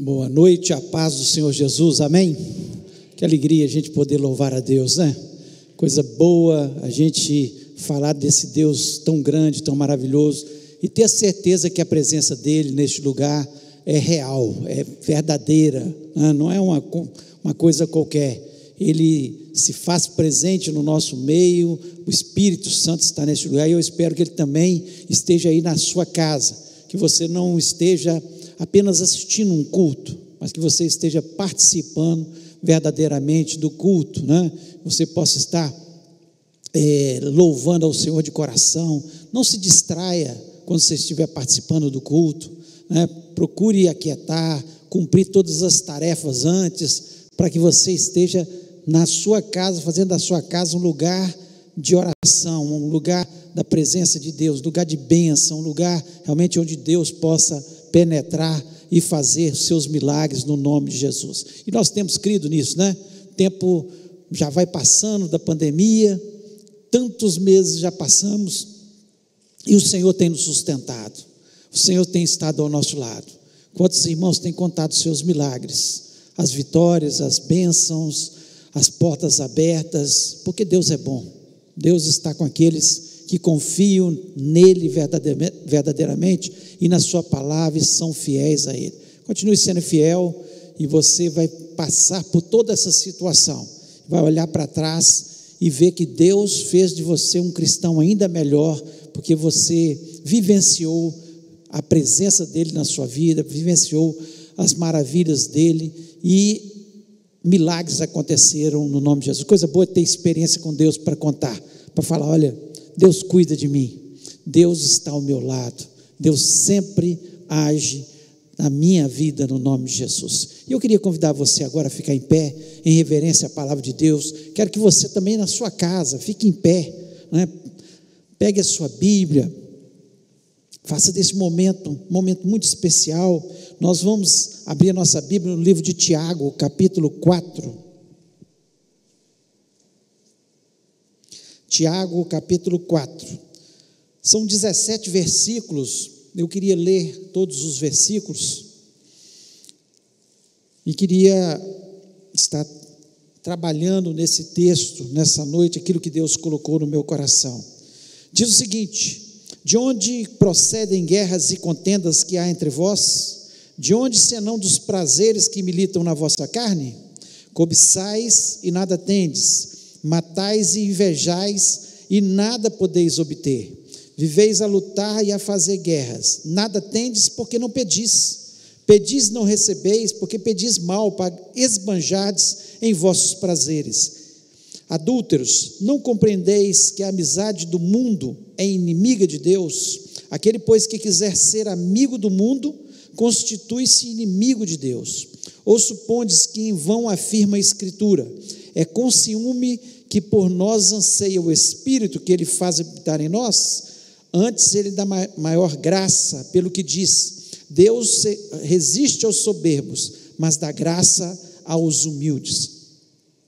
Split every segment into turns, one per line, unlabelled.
Boa noite, a paz do Senhor Jesus, amém? Que alegria a gente poder louvar a Deus, né? Coisa boa a gente falar desse Deus tão grande, tão maravilhoso e ter a certeza que a presença dEle neste lugar é real, é verdadeira, né? Não é uma coisa qualquer. Ele se faz presente no nosso meio, o Espírito Santo está neste lugar e eu espero que Ele também esteja aí na sua casa, que você não esteja apenas assistindo um culto, mas que você esteja participando verdadeiramente do culto, né? Você possa estar louvando ao Senhor de coração. Não se distraia quando você estiver participando do culto, né? Procure aquietar, cumprir todas as tarefas antes, para que você esteja na sua casa, fazendo da sua casa um lugar de oração, um lugar da presença de Deus, lugar de bênção, um lugar realmente onde Deus possa penetrar e fazer seus milagres no nome de Jesus. E nós temos crido nisso, né? O tempo já vai passando da pandemia, tantos meses já passamos e o Senhor tem nos sustentado, o Senhor tem estado ao nosso lado. Quantos irmãos têm contado seus milagres, as vitórias, as bênçãos, as portas abertas, porque Deus é bom. Deus está com aqueles que confiam nele verdadeiramente e na sua palavra e são fiéis a ele. Continue sendo fiel e você vai passar por toda essa situação, vai olhar para trás e ver que Deus fez de você um cristão ainda melhor, porque você vivenciou a presença dele na sua vida, vivenciou as maravilhas dele e milagres aconteceram no nome de Jesus. Coisa boa é ter experiência com Deus para contar, para falar: olha, Deus cuida de mim, Deus está ao meu lado, Deus sempre age na minha vida no nome de Jesus. E eu queria convidar você agora a ficar em pé, em reverência à palavra de Deus. Quero que você também na sua casa fique em pé, né? Pegue a sua Bíblia, faça desse momento um momento muito especial. Nós vamos abrir a nossa Bíblia no livro de Tiago, capítulo 4. Tiago, capítulo 4. São 17 versículos. Eu queria ler todos os versículos e queria estar trabalhando nesse texto, nessa noite, aquilo que Deus colocou no meu coração. Diz o seguinte: de onde procedem guerras e contendas que há entre vós? De onde senão dos prazeres que militam na vossa carne? Cobiçais e nada tendes, matais e invejais e nada podeis obter. Viveis a lutar e a fazer guerras, nada tendes porque não pedis. Pedis não recebeis, porque pedis mal, para esbanjardes em vossos prazeres. Adúlteros, não compreendeis que a amizade do mundo é inimiga de Deus? Aquele, pois, que quiser ser amigo do mundo, constitui-se inimigo de Deus. Ou supondes que em vão afirma a Escritura: é com ciúme que por nós anseia o Espírito que Ele faz habitar em nós? Antes Ele dá maior graça, pelo que diz: Deus resiste aos soberbos, mas dá graça aos humildes.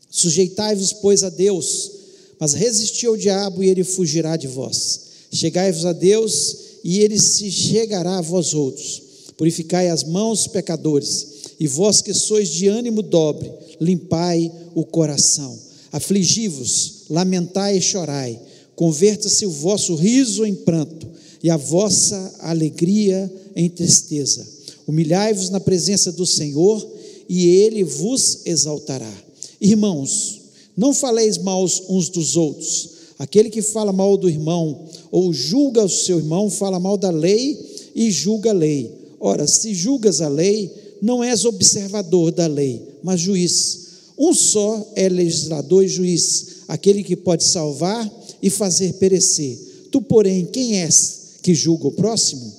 Sujeitai-vos, pois, a Deus, mas resisti ao diabo e ele fugirá de vós. Chegai-vos a Deus e ele se chegará a vós outros. Purificai as mãos, pecadores, e vós que sois de ânimo dobre, limpai o coração. Afligi-vos, lamentai e chorai. Converta-se o vosso riso em pranto e a vossa alegria em tristeza. Humilhai-vos na presença do Senhor e Ele vos exaltará. Irmãos, não faleis mal uns dos outros. Aquele que fala mal do irmão ou julga o seu irmão, fala mal da lei e julga a lei. Ora, se julgas a lei, não és observador da lei, mas juiz. Um só é legislador e juiz, aquele que pode salvar e fazer perecer. Tu, porém, quem és que julga o próximo?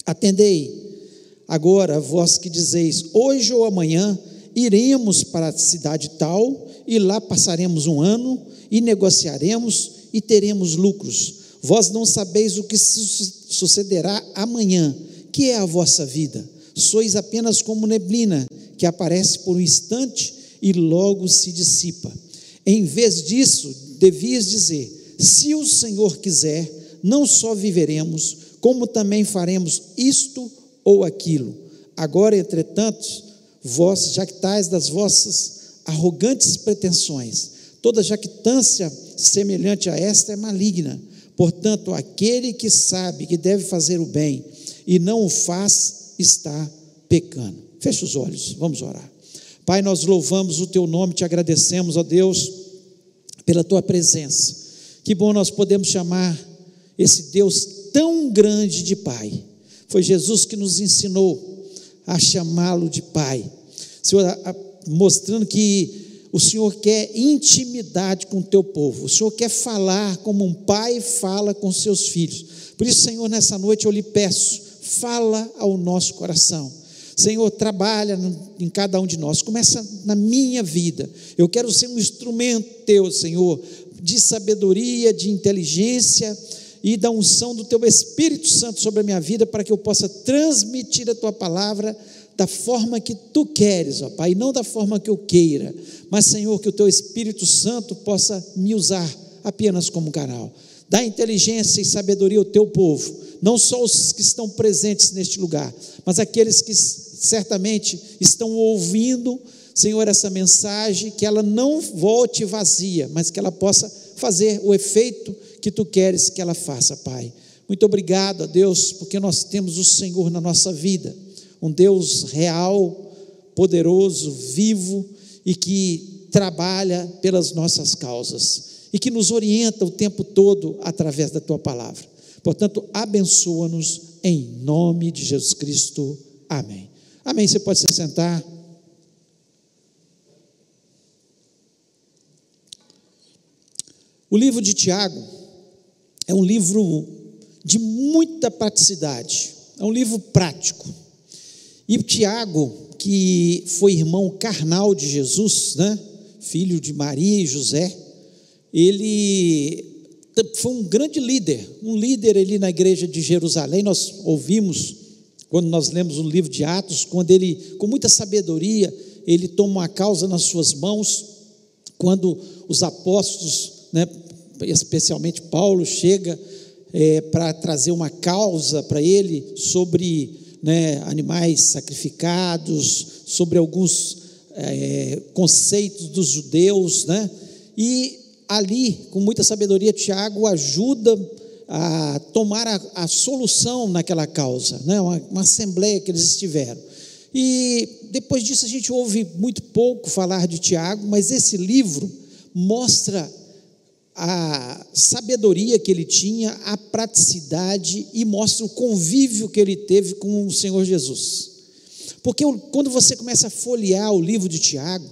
Atendei agora, vós que dizeis: hoje ou amanhã iremos para a cidade tal, e lá passaremos um ano, e negociaremos, e teremos lucros. Vós não sabeis o que sucederá amanhã, que é a vossa vida. Sois apenas como neblina, que aparece por um instante, e logo se dissipa. Em vez disso, devias dizer: se o Senhor quiser, não só viveremos, como também faremos isto ou aquilo. Agora, entretanto, vós jactais das vossas arrogantes pretensões. Toda jactância semelhante a esta é maligna. Portanto, aquele que sabe que deve fazer o bem e não o faz, está pecando. Feche os olhos, vamos orar. Pai, nós louvamos o teu nome, te agradecemos, ó Deus, pela tua presença. Que bom nós podemos chamar esse Deus tão grande de Pai. Foi Jesus que nos ensinou a chamá-lo de Pai. Senhor, mostrando que o Senhor quer intimidade com o teu povo. O Senhor quer falar como um pai fala com seus filhos. Por isso, Senhor, nessa noite eu lhe peço, fala ao nosso coração. Senhor, trabalha em cada um de nós. Começa na minha vida. Eu quero ser um instrumento teu, Senhor, de sabedoria, de inteligência e da unção do teu Espírito Santo sobre a minha vida, para que eu possa transmitir a tua palavra da forma que tu queres, ó Pai, e não da forma que eu queira, mas, Senhor, que o teu Espírito Santo possa me usar apenas como canal. Dá inteligência e sabedoria ao teu povo, não só os que estão presentes neste lugar, mas aqueles que certamente estão ouvindo, Senhor, essa mensagem, que ela não volte vazia, mas que ela possa fazer o efeito que tu queres que ela faça, Pai. Muito obrigado a Deus, porque nós temos o Senhor na nossa vida, um Deus real, poderoso, vivo e que trabalha pelas nossas causas e que nos orienta o tempo todo através da tua palavra. Portanto, abençoa-nos em nome de Jesus Cristo. Amém. Amém. Você pode se sentar. O livro de Tiago é um livro de muita praticidade, é um livro prático. E Tiago, que foi irmão carnal de Jesus, né? Filho de Maria e José, ele foi um grande líder, ali na igreja de Jerusalém. Nós ouvimos, quando nós lemos o livro de Atos, quando ele, com muita sabedoria, ele toma a causa nas suas mãos, quando os apóstolos, né, especialmente Paulo, chega para trazer uma causa para ele sobre, né, animais sacrificados, sobre alguns conceitos dos judeus, né? E ali, com muita sabedoria, Tiago ajuda a tomar a solução naquela causa, né? Uma assembleia que eles estiveram. E depois disso a gente ouve muito pouco falar de Tiago, mas esse livro mostra a sabedoria que ele tinha, a praticidade, e mostra o convívio que ele teve com o Senhor Jesus. Porque quando você começa a folhear o livro de Tiago,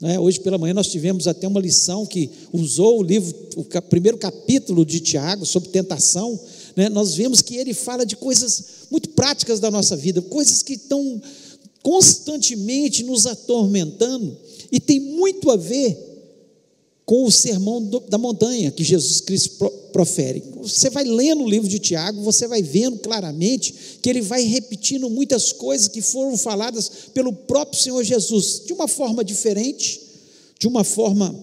né, hoje pela manhã nós tivemos até uma lição que usou o primeiro capítulo de Tiago, sobre tentação, né, nós vemos que ele fala de coisas muito práticas da nossa vida, coisas que estão constantemente nos atormentando, e tem muito a ver com o sermão da montanha que Jesus Cristo profere. Você vai lendo o livro de Tiago, você vai vendo claramente que ele vai repetindo muitas coisas que foram faladas pelo próprio Senhor Jesus, de uma forma diferente, de uma forma,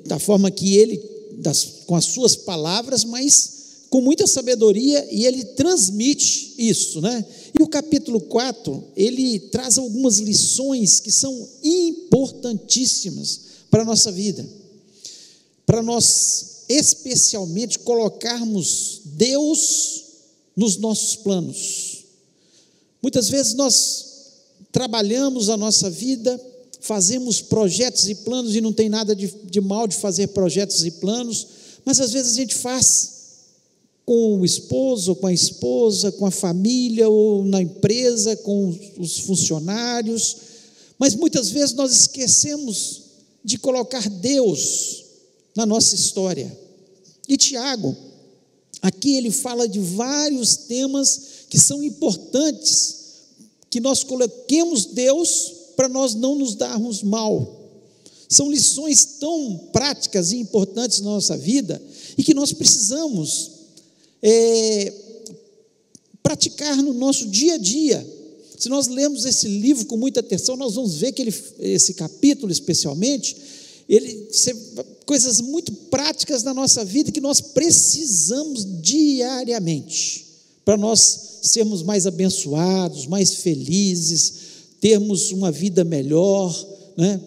da forma que ele, com as suas palavras, mas com muita sabedoria, e ele transmite isso, né? E o capítulo 4, ele traz algumas lições que são importantíssimas para a nossa vida, para nós especialmente colocarmos Deus nos nossos planos. Muitas vezes nós trabalhamos a nossa vida, fazemos projetos e planos, e não tem nada de mal de fazer projetos e planos, mas às vezes a gente faz com o esposo, com a esposa, com a família, ou na empresa, com os funcionários, mas muitas vezes nós esquecemos de colocar Deus na nossa história. E Tiago, aqui ele fala de vários temas que são importantes, que nós coloquemos Deus para nós não nos darmos mal. São lições tão práticas e importantes na nossa vida, e que nós precisamos praticar no nosso dia a dia. Se nós lemos esse livro com muita atenção, nós vamos ver que esse capítulo especialmente, coisas muito práticas na nossa vida que nós precisamos diariamente para nós sermos mais abençoados, mais felizes, termos uma vida melhor, né?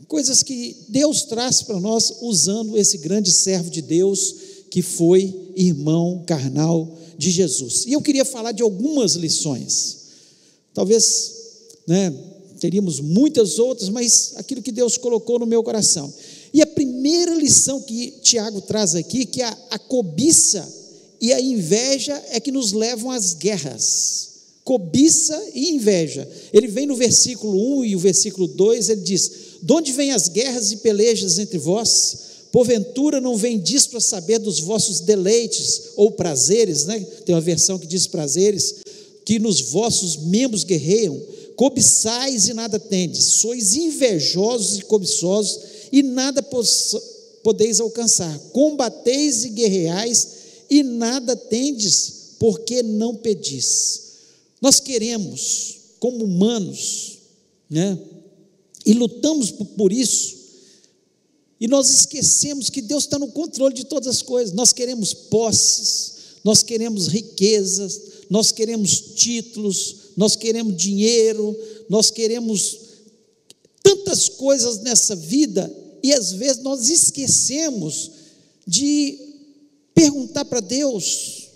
Coisas que Deus traz para nós usando esse grande servo de Deus que foi irmão carnal de Jesus. E eu queria falar de algumas lições, talvez, né, teríamos muitas outras, mas aquilo que Deus colocou no meu coração. E a primeira lição que Tiago traz aqui, que a cobiça e a inveja é que nos levam às guerras. Cobiça e inveja. Ele vem no versículo 1 e o versículo 2, ele diz: de onde vêm as guerras e pelejas entre vós? Porventura não vem disso para saber dos vossos deleites ou prazeres, né? Tem uma versão que diz prazeres, que nos vossos membros guerreiam. Cobiçais e nada tendes, sois invejosos e cobiçosos e nada podeis alcançar. Combateis e guerreais e nada tendes, porque não pedis. Nós queremos, como humanos, né, e lutamos por isso, e nós esquecemos que Deus está no controle de todas as coisas. Nós queremos posses, nós queremos riquezas, nós queremos títulos, nós queremos dinheiro, nós queremos tantas coisas nessa vida, e às vezes nós esquecemos de perguntar para Deus,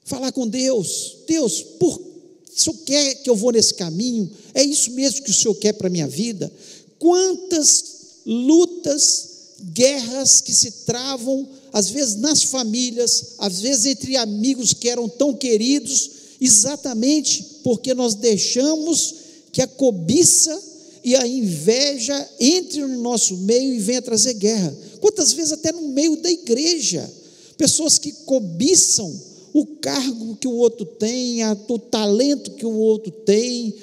falar com Deus: Deus, o Senhor quer que eu vou nesse caminho? É isso mesmo que o Senhor quer para a minha vida? Quantas lutas, guerras que se travam, às vezes nas famílias, às vezes entre amigos que eram tão queridos, exatamente porque nós deixamos que a cobiça e a inveja entre no nosso meio e venha trazer guerra. Quantas vezes até no meio da igreja, pessoas que cobiçam o cargo que o outro tem, o talento que o outro tem,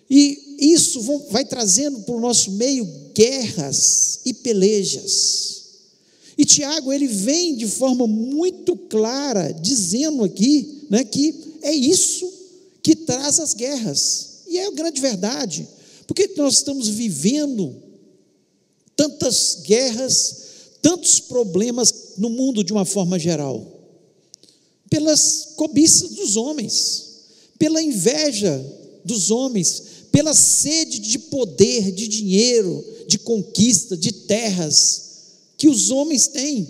e isso vai trazendo para o nosso meio guerras e pelejas. E Tiago, ele vem de forma muito clara, dizendo aqui, né, que é isso que traz as guerras, e é a grande verdade. Por que nós estamos vivendo tantas guerras, tantos problemas no mundo de uma forma geral? Pelas cobiças dos homens, pela inveja dos homens, pela sede de poder, de dinheiro, de conquista, de terras que os homens têm.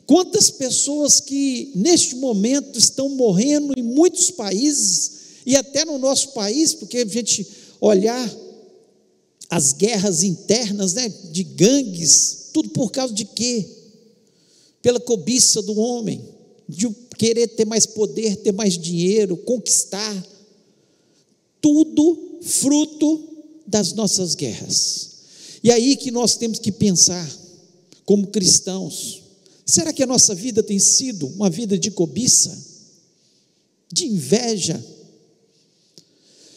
Quantas pessoas que neste momento estão morrendo em muitos países, e até no nosso país, porque a gente olhar as guerras internas, né, de gangues, tudo por causa de quê? Pela cobiça do homem, de querer ter mais poder, ter mais dinheiro, conquistar, tudo fruto das nossas guerras. E aí que nós temos que pensar, como cristãos: será que a nossa vida tem sido uma vida de cobiça, de inveja?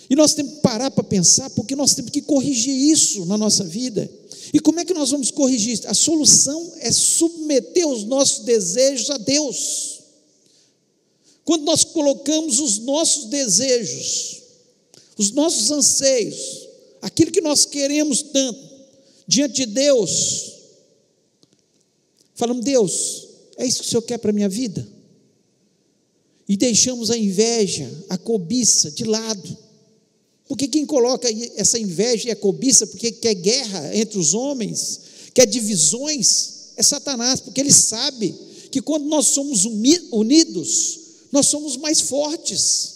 E nós temos que parar para pensar, porque nós temos que corrigir isso na nossa vida. E como é que nós vamos corrigir isso? A solução é submeter os nossos desejos a Deus. Quando nós colocamos os nossos desejos, os nossos anseios, aquilo que nós queremos tanto, diante de Deus, falamos: Deus, é isso que o Senhor quer para a minha vida? E deixamos a inveja, a cobiça de lado. Porque quem coloca essa inveja e a cobiça, porque quer guerra entre os homens, quer divisões, é Satanás, porque ele sabe que quando nós somos unidos, nós somos mais fortes.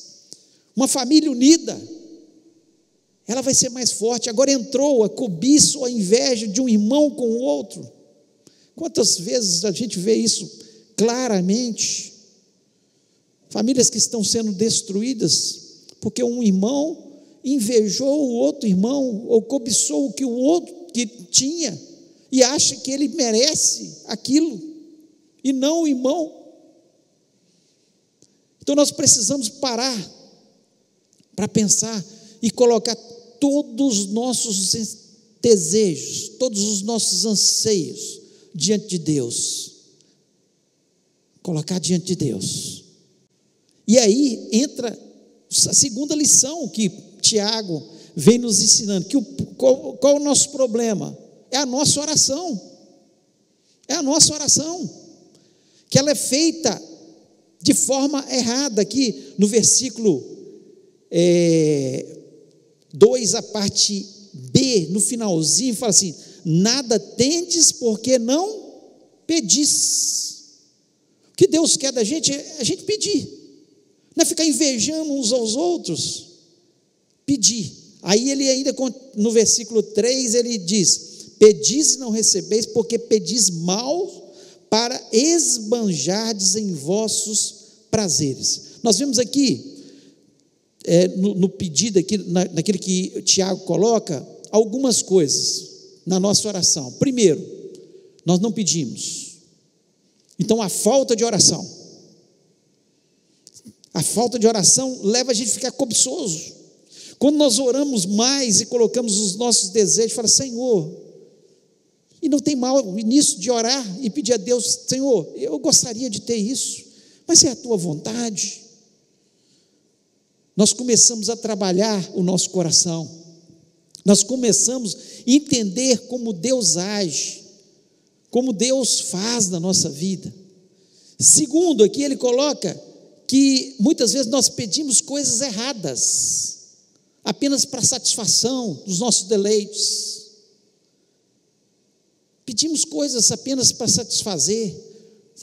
Uma família unida, ela vai ser mais forte. Agora entrou a cobiça ou a inveja de um irmão com o outro. Quantas vezes a gente vê isso claramente? Famílias que estão sendo destruídas porque um irmão invejou o outro irmão, ou cobiçou o que o outro que tinha, e acha que ele merece aquilo, e não o irmão. Então nós precisamos parar para pensar e colocar todos os nossos desejos, todos os nossos anseios diante de Deus. Colocar diante de Deus. E aí entra a segunda lição que Tiago vem nos ensinando, que qual é o nosso problema? É a nossa oração. É a nossa oração, que ela é feita de forma errada. Aqui no versículo 2, a parte B, no finalzinho, fala assim: nada tendes porque não pedis. O que Deus quer da gente é a gente pedir, não é ficar invejando uns aos outros, pedir. Aí ele ainda, no versículo 3, ele diz: pedis e não recebeis, porque pedis mal, para esbanjardes em vossos prazeres. Nós vemos aqui, no pedido, aqui, naquilo que Tiago coloca, algumas coisas na nossa oração. Primeiro, nós não pedimos. Então, a falta de oração leva a gente a ficar cobiçoso. Quando nós oramos mais e colocamos os nossos desejos, fala: Senhor, e não tem mal nisso de orar e pedir a Deus: Senhor, eu gostaria de ter isso, mas é a tua vontade. Nós começamos a trabalhar o nosso coração, nós começamos a entender como Deus age, como Deus faz na nossa vida. Segundo, aqui ele coloca que muitas vezes nós pedimos coisas erradas, apenas para satisfação dos nossos deleites. Pedimos coisas apenas para satisfazer.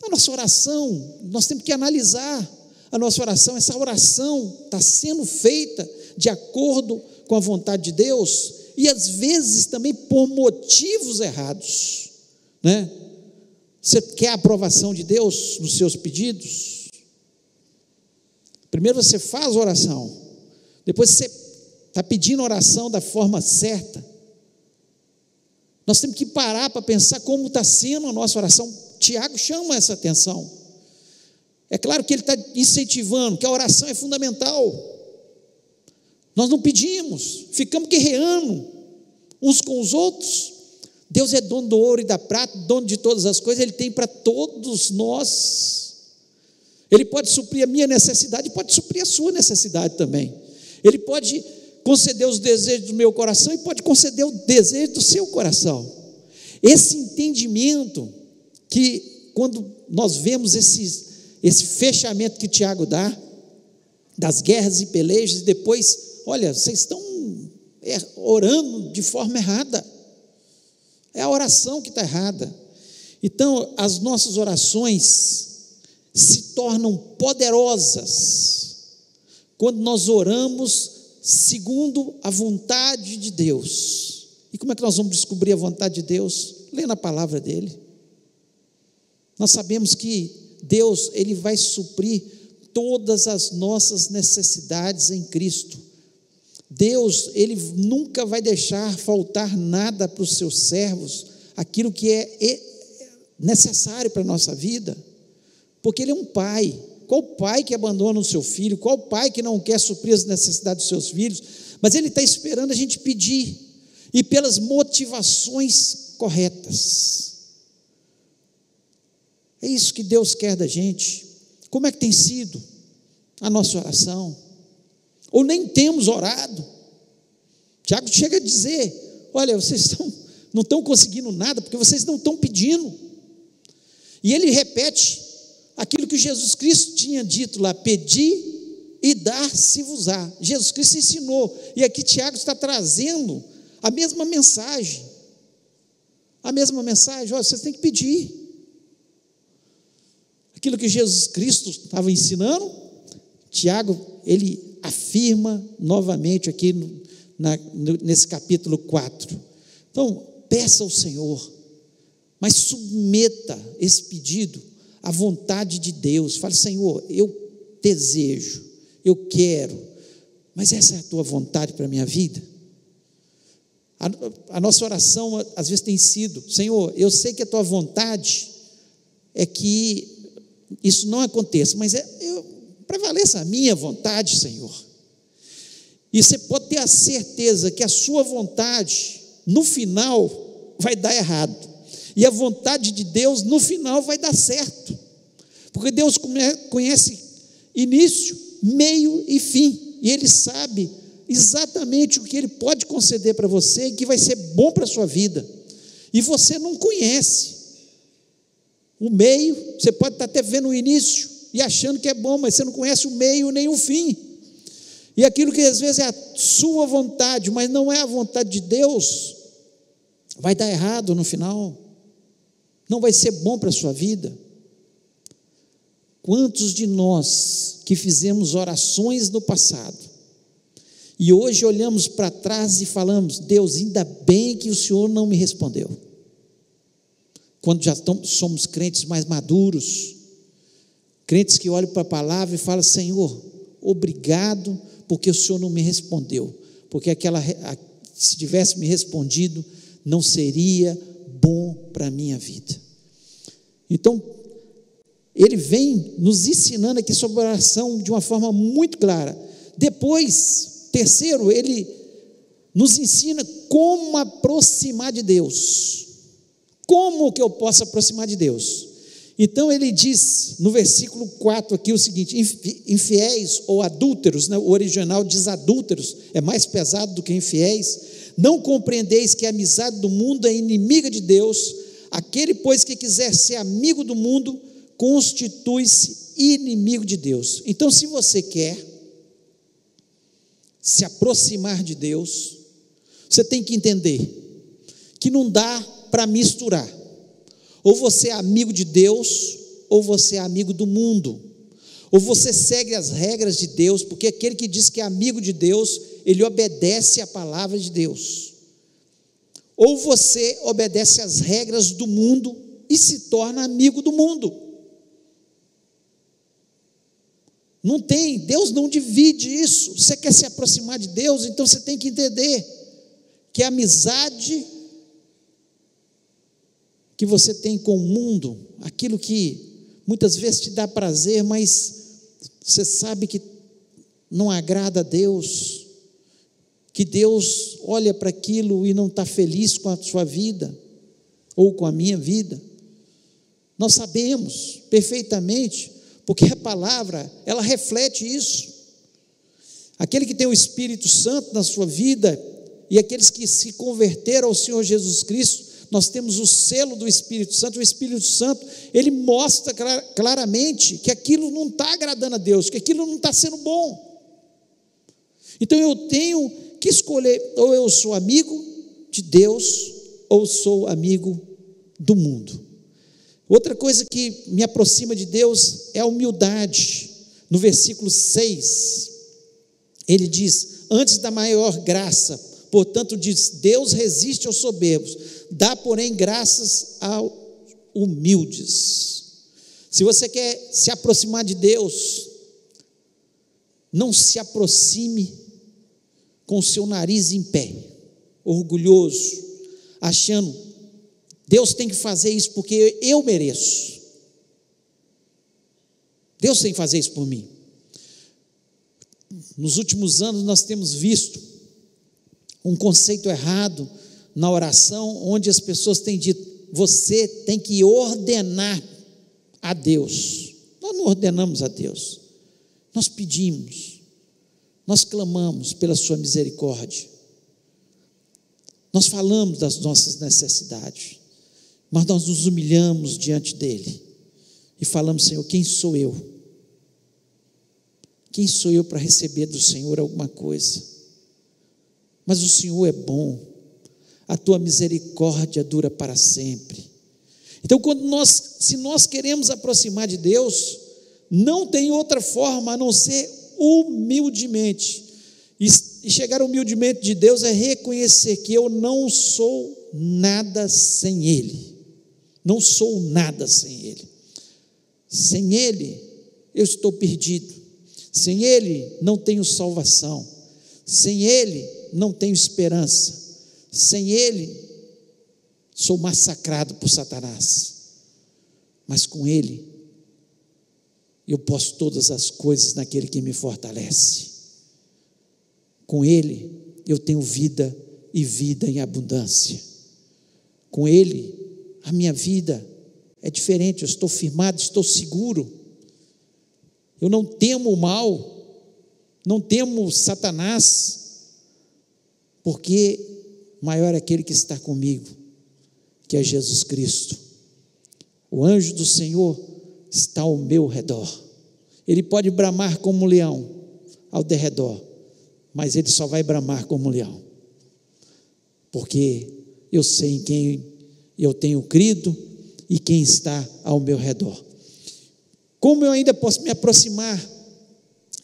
A nossa oração, nós temos que analisar a nossa oração. Essa oração está sendo feita de acordo com a vontade de Deus, e às vezes também por motivos errados, né? Você quer a aprovação de Deus nos seus pedidos? Primeiro você faz a oração, depois você está pedindo a oração da forma certa. Nós temos que parar para pensar como está sendo a nossa oração. Tiago chama essa atenção. É claro que ele está incentivando que a oração é fundamental. Nós não pedimos, ficamos guerreando uns com os outros. Deus é dono do ouro e da prata, dono de todas as coisas, Ele tem para todos nós. Ele pode suprir a minha necessidade, pode suprir a sua necessidade também. Ele pode conceder os desejos do meu coração e pode conceder o desejo do seu coração. Esse entendimento, que quando nós vemos esse fechamento que Tiago dá, das guerras e pelejas, e depois, olha, vocês estão orando de forma errada, é a oração que está errada. Então, as nossas orações se tornam poderosas quando nós oramos segundo a vontade de Deus. E como é que nós vamos descobrir a vontade de Deus? Lendo a palavra dele. Nós sabemos que Deus, Ele vai suprir todas as nossas necessidades em Cristo. Deus, Ele nunca vai deixar faltar nada para os seus servos, aquilo que é necessário para a nossa vida, porque Ele é um pai. Qual pai que abandona o seu filho? Qual pai que não quer suprir as necessidades dos seus filhos? Mas Ele está esperando a gente pedir, e pelas motivações corretas. É isso que Deus quer da gente. Como é que tem sido a nossa oração? Ou nem temos orado? Tiago chega a dizer: olha, vocês não estão conseguindo nada, porque vocês não estão pedindo. E ele repete aquilo que Jesus Cristo tinha dito lá: pedi e dar-se-vos-á. Jesus Cristo ensinou, e aqui Tiago está trazendo a mesma mensagem. Olha, vocês têm que pedir. Aquilo que Jesus Cristo estava ensinando, Tiago, ele afirma novamente aqui nesse capítulo 4. Então, peça ao Senhor, mas submeta esse pedido à vontade de Deus. Fale: Senhor, eu desejo, eu quero, mas essa é a tua vontade para a minha vida? A nossa oração às vezes tem sido: Senhor, eu sei que a tua vontade é que isso não aconteça, mas prevaleça a minha vontade, Senhor. E você pode ter a certeza que a sua vontade, no final, vai dar errado, e a vontade de Deus, no final, vai dar certo, porque Deus conhece início, meio e fim, e Ele sabe exatamente o que Ele pode conceder para você, e que vai ser bom para a sua vida, e você não conhece o meio. Você pode estar até vendo o início, e achando que é bom, mas você não conhece o meio nem o fim. E aquilo que às vezes é a sua vontade, mas não é a vontade de Deus, vai dar errado no final, não vai ser bom para a sua vida. Quantos de nós que fizemos orações no passado, e hoje olhamos para trás e falamos: Deus, ainda bem que o Senhor não me respondeu. Quando já somos crentes mais maduros, crentes que olham para a palavra e falam: Senhor, obrigado, porque o Senhor não me respondeu, porque se tivesse me respondido, não seria bom para a minha vida. Então, ele vem nos ensinando aqui sobre a oração de uma forma muito clara. Depois, terceiro, ele nos ensina como aproximar de Deus. Como que eu posso aproximar de Deus? Então ele diz no versículo 4 aqui o seguinte: infiéis ou adúlteros, né? O original diz adúlteros, é mais pesado do que infiéis. Não compreendeis que a amizade do mundo é inimiga de Deus? Aquele, pois, que quiser ser amigo do mundo, constitui-se inimigo de Deus. Então, se você quer se aproximar de Deus, você tem que entender que não dá para misturar. Ou você é amigo de Deus, ou você é amigo do mundo. Ou você segue as regras de Deus, porque aquele que diz que é amigo de Deus, ele obedece à palavra de Deus. Ou você obedece às regras do mundo e se torna amigo do mundo. Não tem, Deus não divide isso. Você quer se aproximar de Deus, então você tem que entender que a amizade que você tem com o mundo, aquilo que muitas vezes te dá prazer, mas você sabe que não agrada a Deus, que Deus olha para aquilo e não está feliz com a sua vida, ou com a minha vida. Nós sabemos perfeitamente, porque a palavra, ela reflete isso. Aquele que tem o Espírito Santo na sua vida, e aqueles que se converteram ao Senhor Jesus Cristo, nós temos o selo do Espírito Santo. O Espírito Santo, ele mostra claramente que aquilo não está agradando a Deus, que aquilo não está sendo bom. Então eu tenho que escolher: ou eu sou amigo de Deus, ou sou amigo do mundo. Outra coisa que me aproxima de Deus é a humildade. No versículo 6, ele diz: antes da maior graça, portanto diz, Deus resiste aos soberbos, dá porém graças aos humildes. Se você quer se aproximar de Deus, não se aproxime com o seu nariz em pé, orgulhoso, achando: Deus tem que fazer isso porque eu mereço. Deus tem que fazer isso por mim. Nos últimos anos nós temos visto um conceito errado na oração, onde as pessoas têm dito: você tem que ordenar a Deus. Nós não ordenamos a Deus, nós pedimos, nós clamamos pela sua misericórdia, nós falamos das nossas necessidades, mas nós nos humilhamos diante dele e falamos: Senhor, quem sou eu? Quem sou eu para receber do Senhor alguma coisa? Mas o Senhor é bom, a tua misericórdia dura para sempre. Então, se nós queremos aproximar de Deus, não tem outra forma a não ser humildemente. E chegar humildemente de Deus é reconhecer que eu não sou nada sem Ele. Não sou nada sem Ele. Sem Ele, eu estou perdido. Sem Ele, não tenho salvação. Sem Ele, não tenho esperança. Sem Ele, sou massacrado por Satanás. Mas com Ele, eu posso todas as coisas naquele que me fortalece. Com Ele, eu tenho vida e vida em abundância. Com Ele, a minha vida é diferente, eu estou firmado, estou seguro. Eu não temo o mal, não temo Satanás, porque maior é aquele que está comigo, que é Jesus Cristo. O anjo do Senhor está ao meu redor. Ele pode bramar como um leão ao derredor, mas ele só vai bramar como um leão, porque eu sei em quem eu tenho crido e quem está ao meu redor. Como eu ainda posso me aproximar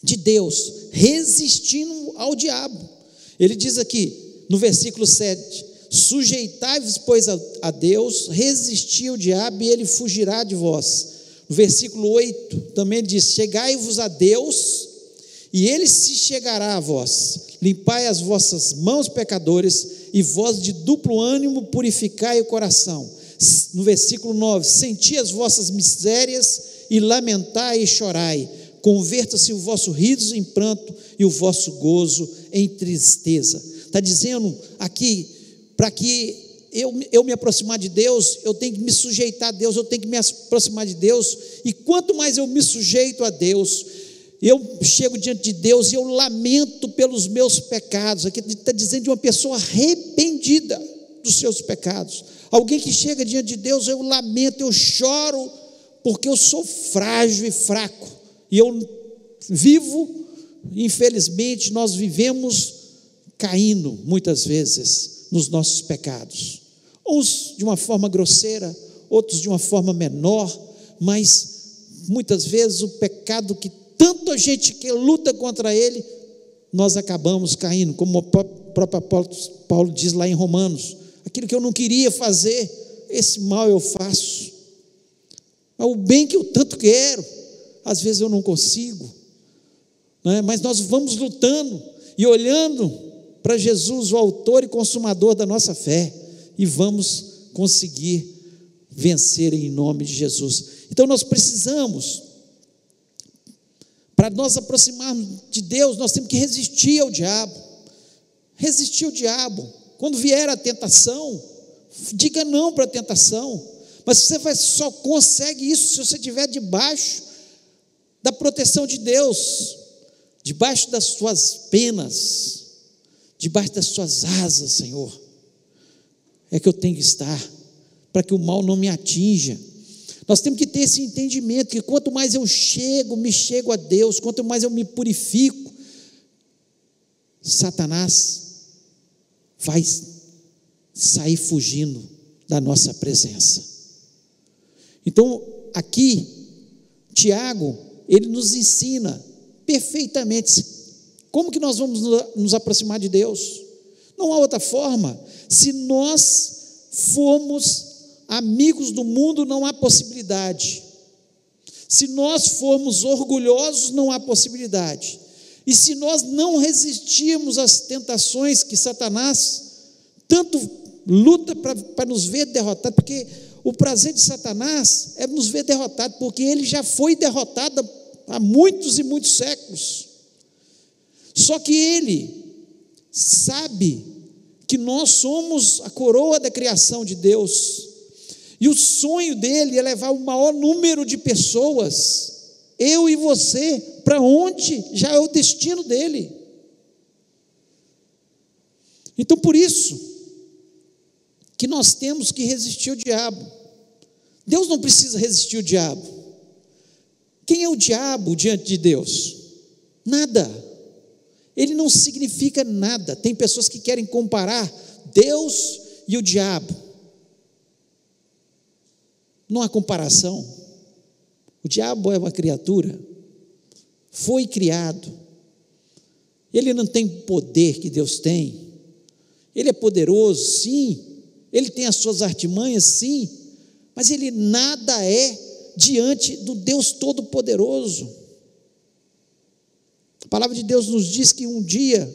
de Deus resistindo ao diabo? Ele diz aqui no versículo 7: sujeitai-vos, pois, a Deus, resisti ao diabo e ele fugirá de vós. No versículo 8 também diz: chegai-vos a Deus e ele se chegará a vós. Limpai as vossas mãos, pecadores, e vós de duplo ânimo purificai o coração. No versículo 9: senti as vossas misérias e lamentai e chorai. Converta-se o vosso riso em pranto e o vosso gozo em tristeza. Está dizendo aqui, para que eu me aproximar de Deus, eu tenho que me sujeitar a Deus, eu tenho que me aproximar de Deus, e quanto mais eu me sujeito a Deus, eu chego diante de Deus e eu lamento pelos meus pecados. Aqui está dizendo de uma pessoa arrependida dos seus pecados, alguém que chega diante de Deus, eu lamento, eu choro, porque eu sou frágil e fraco, e eu vivo, infelizmente, nós vivemos caindo muitas vezes nos nossos pecados, uns de uma forma grosseira, outros de uma forma menor, mas muitas vezes o pecado que tanto a gente que luta contra ele, nós acabamos caindo, como o próprio Paulo diz lá em Romanos: aquilo que eu não queria fazer, esse mal eu faço, mas o bem que eu tanto quero, às vezes eu não consigo, né? Mas nós vamos lutando e olhando para Jesus, o autor e consumador da nossa fé, e vamos conseguir vencer em nome de Jesus. Então nós precisamos, para nós aproximarmos de Deus, nós temos que resistir ao diabo. Resistir ao diabo. Quando vier a tentação, diga não para a tentação, mas você só consegue isso se você estiver debaixo da proteção de Deus, debaixo das suas penas, debaixo das suas asas, Senhor, é que eu tenho que estar, para que o mal não me atinja. Nós temos que ter esse entendimento, que quanto mais eu me chego a Deus, quanto mais eu me purifico, Satanás vai sair fugindo da nossa presença. Então, aqui, Tiago, ele nos ensina perfeitamente como que nós vamos nos aproximar de Deus. Não há outra forma. Se nós formos amigos do mundo, não há possibilidade. Se nós formos orgulhosos, não há possibilidade. E se nós não resistirmos às tentações que Satanás tanto luta para nos ver derrotados, porque o prazer de Satanás é nos ver derrotados, porque ele já foi derrotado há muitos e muitos séculos. Só que ele sabe que nós somos a coroa da criação de Deus, e o sonho dele é levar o maior número de pessoas, eu e você, para onde já é o destino dele. Então, por isso que nós temos que resistir ao diabo. Deus não precisa resistir ao diabo. Quem é o diabo diante de Deus? Nada. Ele não significa nada. Tem pessoas que querem comparar Deus e o diabo. Não há comparação. O diabo é uma criatura, foi criado, ele não tem o poder que Deus tem. Ele é poderoso, sim, ele tem as suas artimanhas, sim, mas ele nada é diante do Deus Todo-Poderoso. A palavra de Deus nos diz que um dia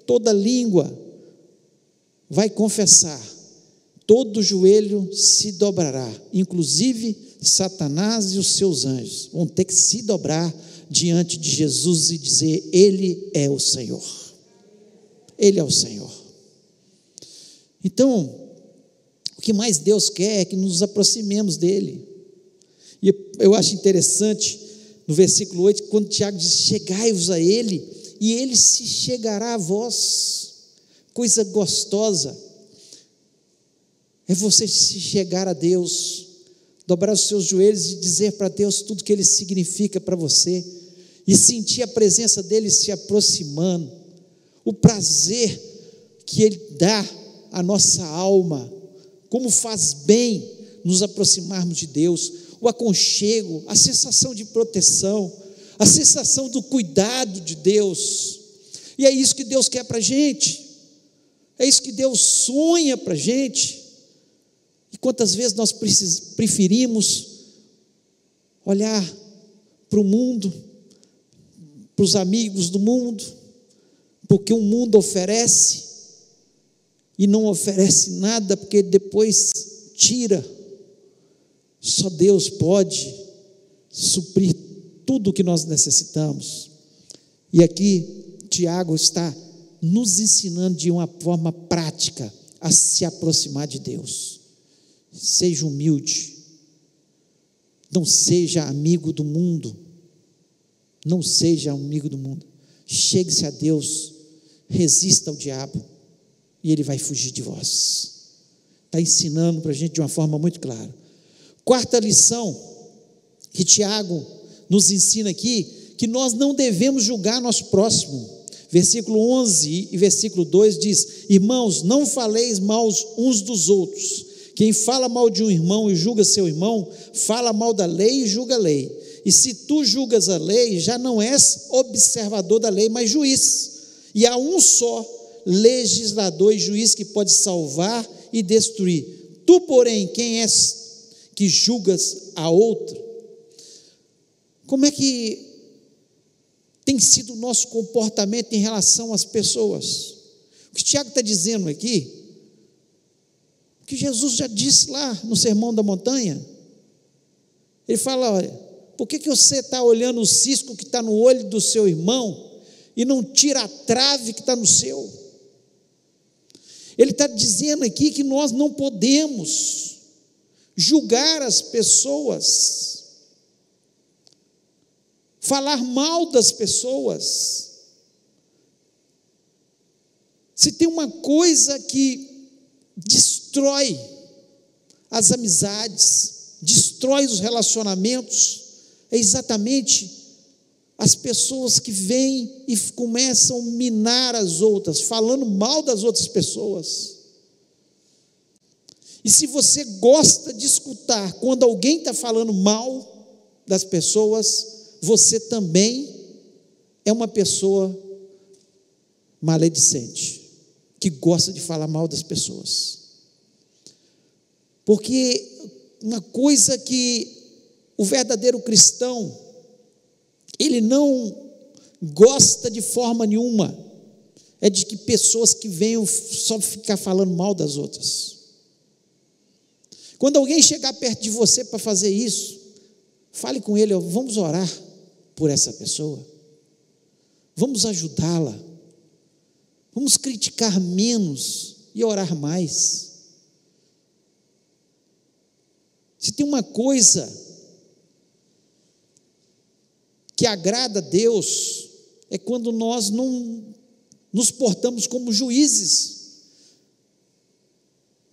toda língua vai confessar, todo joelho se dobrará, inclusive Satanás e os seus anjos vão ter que se dobrar diante de Jesus e dizer: Ele é o Senhor. Ele é o Senhor. Então, o que mais Deus quer é que nos aproximemos dEle. E eu acho interessante, no versículo 8, quando Tiago diz: chegai-vos a Ele, e Ele se chegará a vós. Coisa gostosa é você se chegar a Deus, dobrar os seus joelhos e dizer para Deus tudo que Ele significa para você. e sentir a presença dele se aproximando, o prazer que ele dá à nossa alma, como faz bem nos aproximarmos de Deus, o aconchego, a sensação de proteção, a sensação do cuidado de Deus. E é isso que Deus quer para a gente, é isso que Deus sonha para a gente. E quantas vezes nós preferimos olhar para o mundo, para os amigos do mundo, porque o mundo oferece e não oferece nada, porque depois tira. Só Deus pode suprir tudo o que nós necessitamos. E aqui Tiago está nos ensinando de uma forma prática a se aproximar de Deus. Seja humilde, não seja amigo do mundo, não seja amigo do mundo, chegue-se a Deus, resista ao diabo, e ele vai fugir de vós. Está ensinando para a gente de uma forma muito clara. Quarta lição que Tiago nos ensina aqui, que nós não devemos julgar nosso próximo. Versículo 11 e versículo 2 diz: irmãos, não faleis mal uns dos outros. Quem fala mal de um irmão e julga seu irmão, fala mal da lei e julga a lei. E se tu julgas a lei, já não és observador da lei, mas juiz. E há um só legislador e juiz que pode salvar e destruir. Tu, porém, quem és que julgas a outro? Como é que tem sido o nosso comportamento em relação às pessoas? O que Tiago está dizendo aqui, o que Jesus já disse lá no Sermão da Montanha, ele fala: olha, por que você está olhando o cisco que está no olho do seu irmão e não tira a trave que está no seu? Ele está dizendo aqui que nós não podemos julgar as pessoas, falar mal das pessoas. Se tem uma coisa que destrói as amizades, destrói os relacionamentos, é exatamente as pessoas que vêm e começam a minar as outras, falando mal das outras pessoas. E se você gosta de escutar quando alguém está falando mal das pessoas, você também é uma pessoa maledicente, que gosta de falar mal das pessoas. Porque uma coisa que o verdadeiro cristão, ele não gosta de forma nenhuma, é de que pessoas que venham só ficar falando mal das outras. Quando alguém chegar perto de você para fazer isso, fale com ele: vamos orar por essa pessoa, vamos ajudá-la, vamos criticar menos e orar mais. Se tem uma coisa que agrada a Deus, é quando nós não nos portamos como juízes,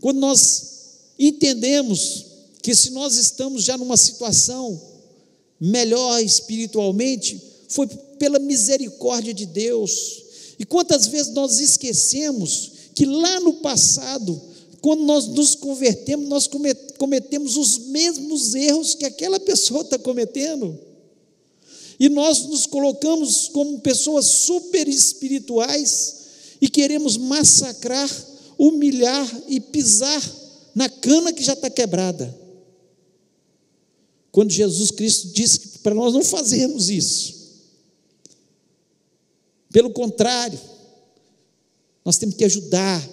quando nós entendemos que se nós estamos já numa situação melhor espiritualmente, foi pela misericórdia de Deus. E quantas vezes nós esquecemos que lá no passado, quando nós nos convertemos, nós cometemos os mesmos erros que aquela pessoa está cometendo, e nós nos colocamos como pessoas super espirituais e queremos massacrar, humilhar e pisar na cana que já está quebrada, quando Jesus Cristo disse que para nós não fazermos isso. Pelo contrário, nós temos que ajudar,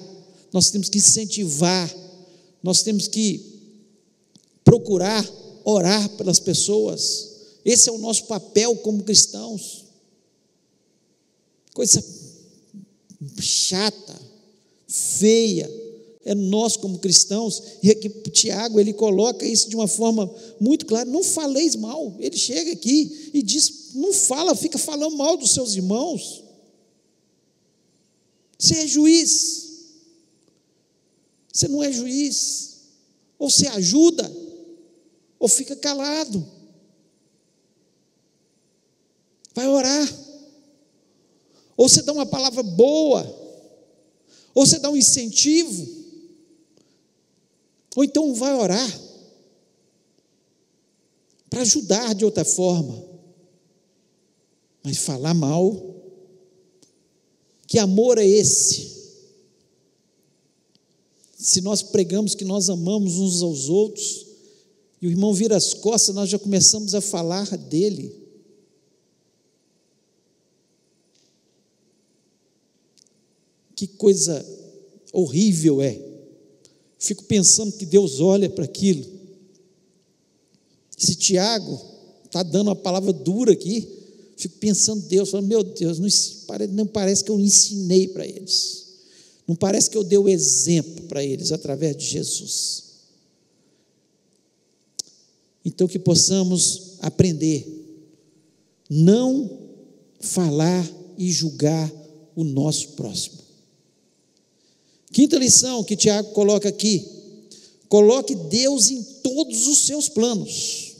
nós temos que incentivar, nós temos que procurar orar pelas pessoas. Esse é o nosso papel como cristãos. Coisa chata, feia, é nós como cristãos. E aqui Tiago, ele coloca isso de uma forma muito clara: não faleis mal. Ele chega aqui e diz: não fala, fica falando mal dos seus irmãos. Você é juiz, você não é juiz, ou você ajuda, ou fica calado. Vai orar. Ou você dá uma palavra boa, ou você dá um incentivo, ou então vai orar para ajudar de outra forma. Mas falar mal, que amor é esse? Se nós pregamos que nós amamos uns aos outros, e o irmão vira as costas, nós já começamos a falar dele. Que coisa horrível é. Fico pensando que Deus olha para aquilo. Se Tiago está dando uma palavra dura aqui, fico pensando, Deus, falando, meu Deus, não parece que eu ensinei para eles. Não parece que eu dei o exemplo para eles através de Jesus. Então que possamos aprender, não falar e julgar o nosso próximo. Quinta lição que Tiago coloca aqui: coloque Deus em todos os seus planos.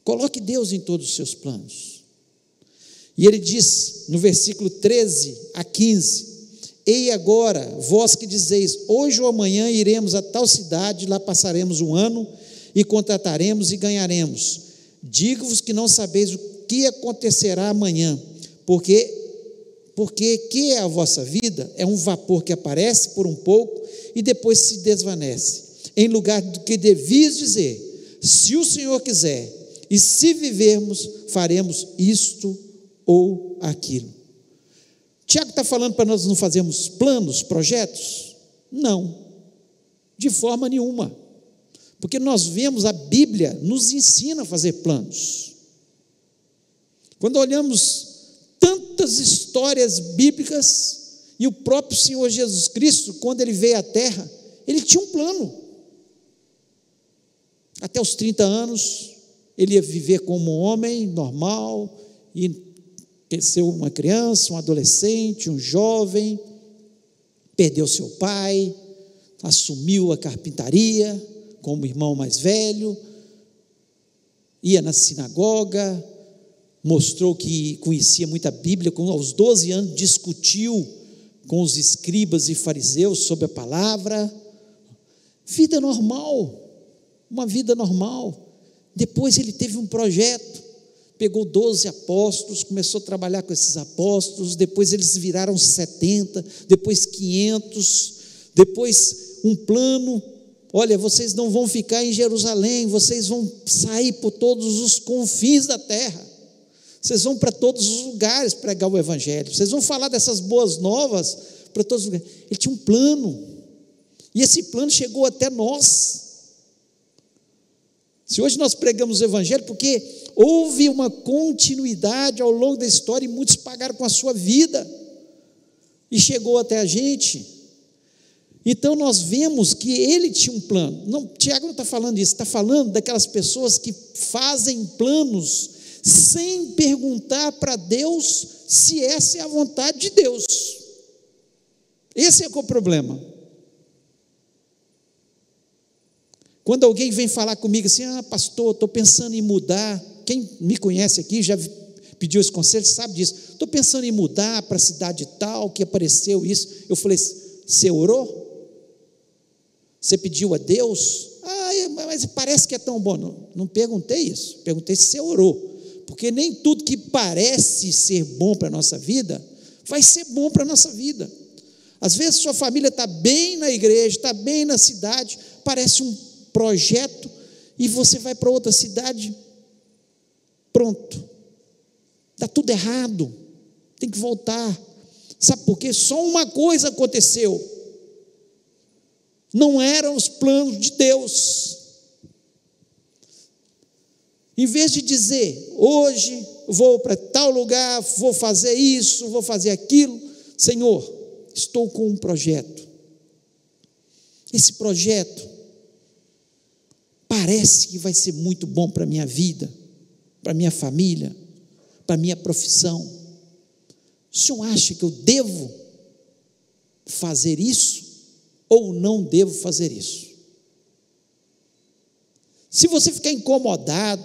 Coloque Deus em todos os seus planos. E ele diz no versículo 13 a 15: Ei agora, vós que dizeis, hoje ou amanhã iremos a tal cidade, lá passaremos um ano, e contrataremos e ganharemos. Digo-vos que não sabeis o que acontecerá amanhã, porque que é a vossa vida? É um vapor que aparece por um pouco e depois se desvanece. Em lugar do que devias dizer, se o Senhor quiser, e se vivermos, faremos isto ou aquilo. Tiago está falando para nós não fazermos planos, projetos? Não, de forma nenhuma, porque nós vemos a Bíblia nos ensina a fazer planos. Quando olhamos tantas histórias bíblicas, e o próprio Senhor Jesus Cristo, quando ele veio à terra, ele tinha um plano. Até os 30 anos, ele ia viver como um homem normal, e ser uma criança, um adolescente, um jovem, perdeu seu pai, assumiu a carpintaria como irmão mais velho, ia na sinagoga, mostrou que conhecia muita Bíblia, aos 12 anos discutiu com os escribas e fariseus sobre a palavra, vida normal, uma vida normal. Depois ele teve um projeto, pegou 12 apóstolos, começou a trabalhar com esses apóstolos, depois eles viraram 70, depois 500, depois um plano, olha, vocês não vão ficar em Jerusalém, vocês vão sair por todos os confins da terra, vocês vão para todos os lugares pregar o evangelho, vocês vão falar dessas boas novas para todos os lugares. Ele tinha um plano, e esse plano chegou até nós. Se hoje nós pregamos o evangelho, porque houve uma continuidade ao longo da história, e muitos pagaram com a sua vida, e chegou até a gente. Então nós vemos que ele tinha um plano. Não, Tiago não está falando isso, está falando daquelas pessoas que fazem planos sem perguntar para Deus se essa é a vontade de Deus. Esse é o problema. Quando alguém vem falar comigo assim, pastor, estou pensando em mudar, quem me conhece aqui, já pediu esse conselho, sabe disso, estou pensando em mudar para a cidade tal, que apareceu isso. Eu falei, você orou? Você pediu a Deus? Mas parece que é tão bom. Não perguntei isso, perguntei se você orou, porque nem tudo que parece ser bom para a nossa vida, vai ser bom para a nossa vida. Às vezes sua família está bem na igreja, está bem na cidade, parece um projeto, e você vai para outra cidade, pronto, está tudo errado, tem que voltar. Sabe por quê? Só uma coisa aconteceu, não eram os planos de Deus. Em vez de dizer, hoje vou para tal lugar, vou fazer isso, vou fazer aquilo, Senhor, estou com um projeto, esse projeto parece que vai ser muito bom para a minha vida, para a minha família, para a minha profissão. O senhor acha que eu devo fazer isso ou não devo fazer isso? Se você ficar incomodado,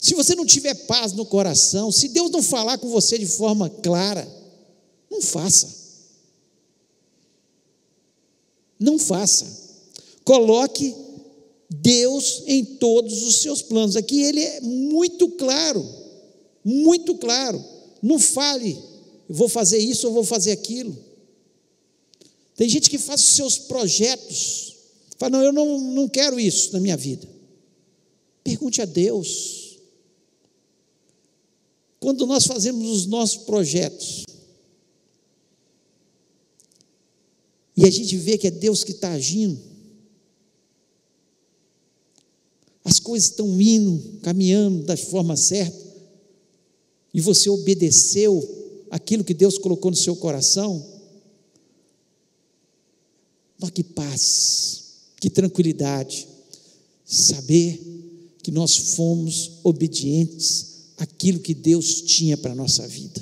se você não tiver paz no coração, se Deus não falar com você de forma clara, não faça. Não faça. Coloque Deus em todos os seus planos. Aqui ele é muito claro, muito claro. Não fale, eu vou fazer isso ou vou fazer aquilo. Tem gente que faz os seus projetos, fala, não, eu não quero isso na minha vida. Pergunte a Deus. Quando nós fazemos os nossos projetos, e a gente vê que é Deus que está agindo, as coisas estão indo, caminhando da forma certa, e você obedeceu aquilo que Deus colocou no seu coração, olha que paz, que tranquilidade, saber que nós fomos obedientes àquilo que Deus tinha para a nossa vida.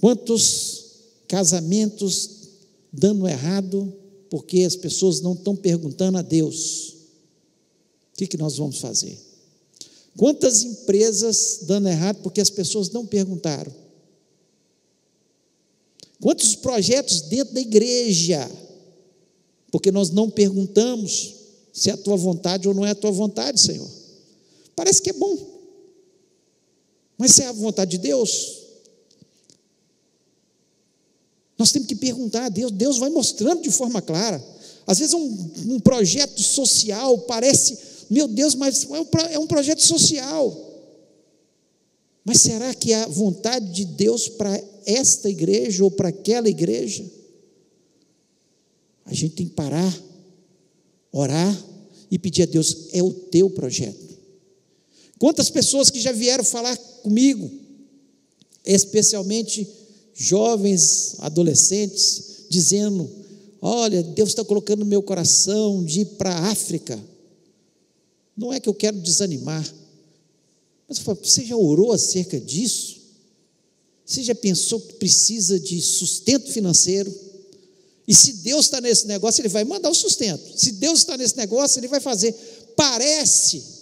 Quantos casamentos dando errado, porque as pessoas não estão perguntando a Deus, o que nós vamos fazer? Quantas empresas dando errado, porque as pessoas não perguntaram? Quantos projetos dentro da igreja, porque nós não perguntamos se é a tua vontade ou não é a tua vontade, Senhor. Parece que é bom, mas se é a vontade de Deus, nós temos que perguntar a Deus. Deus vai mostrando de forma clara. Às vezes um projeto social parece, meu Deus, mas é um projeto social, mas será que é a vontade de Deus para esta igreja ou para aquela igreja? A gente tem que parar, orar e pedir a Deus, é o teu projeto. Quantas pessoas que já vieram falar comigo, especialmente jovens, adolescentes, dizendo, olha, Deus está colocando no meu coração de ir para a África. Não é que eu quero desanimar, mas eu falo, você já orou acerca disso? Você já pensou que precisa de sustento financeiro? E se Deus está nesse negócio, Ele vai mandar o sustento. Se Deus está nesse negócio, Ele vai fazer. Parece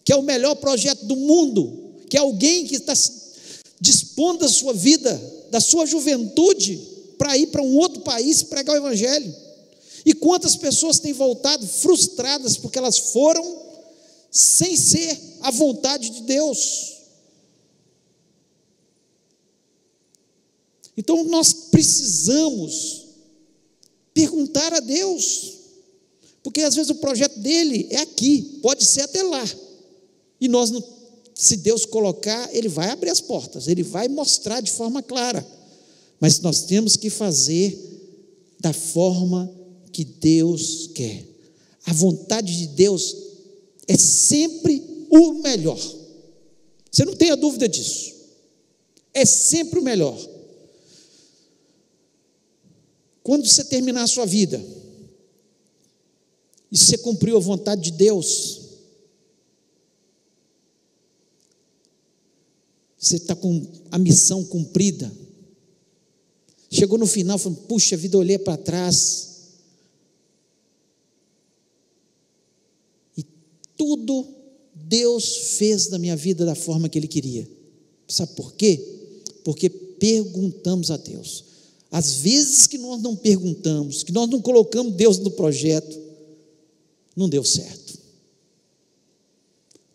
que é o melhor projeto do mundo, que é alguém que está dispondo da sua vida, da sua juventude, para ir para um outro país pregar o Evangelho. E quantas pessoas têm voltado frustradas, porque elas foram sem ser a vontade de Deus. Então nós precisamos perguntar a Deus, porque às vezes o projeto dele é aqui, pode ser até lá, e nós não, se Deus colocar, Ele vai abrir as portas, Ele vai mostrar de forma clara, mas nós temos que fazer da forma que Deus quer. A vontade de Deus é sempre o melhor, você não tenha dúvida disso, é sempre o melhor. Quando você terminar a sua vida, e você cumpriu a vontade de Deus, você está com a missão cumprida, chegou no final, falando, puxa vida, eu olhei para trás, e tudo Deus fez na minha vida da forma que Ele queria. Sabe por quê? Porque perguntamos a Deus. Às vezes que nós não perguntamos, que nós não colocamos Deus no projeto, não deu certo.